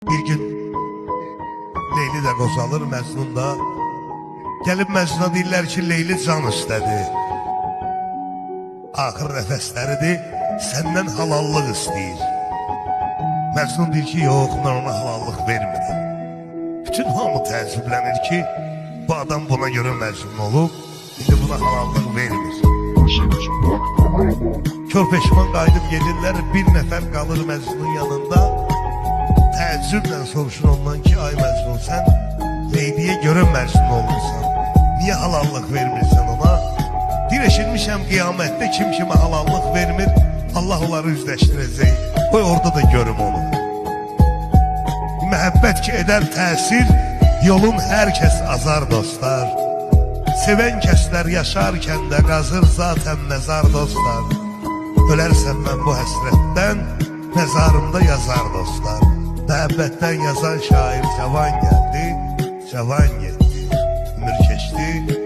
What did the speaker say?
Bir gün Leyli də qozalır, Məcnun da. Gəlib Məcnuna deyirlər ki, Leyli can istədi. Axır nəfəsləridir, səndən halallıq istəyir. Məcnun deyir ki, yox, mən ona halallıq vermirəm. Bütün hamı təəccüblənir ki, bu adam buna görə Məcnun olub, indi buna halallıq vermir. Kör peşman qayıdıb gedirlər, bir nəfər qalır Məcnunun yanında. Təəccüblə soruşur ondan ki, ay Məcnun, sən Leyliyə görə Məcnun olmuşsan, niyə halallıq vermirsən ona? Deyir, eşitmişəm qiyamətdə kim kimə halallıq vermir, Allah onları üzləşdirəcək. Qoy orada da görüm onu. Məhəbbət ki edər təsir, yolun hər kəs azar dostlar. Sevən kəslər yaşarkən də qazır zaten məzar dostlar. Ölərsən mən bu həsrətdən, məzarımda yazar dostlar. Məhəbbətdən yazan şair cavan gəldi, cavan getdi, ömür keçdi.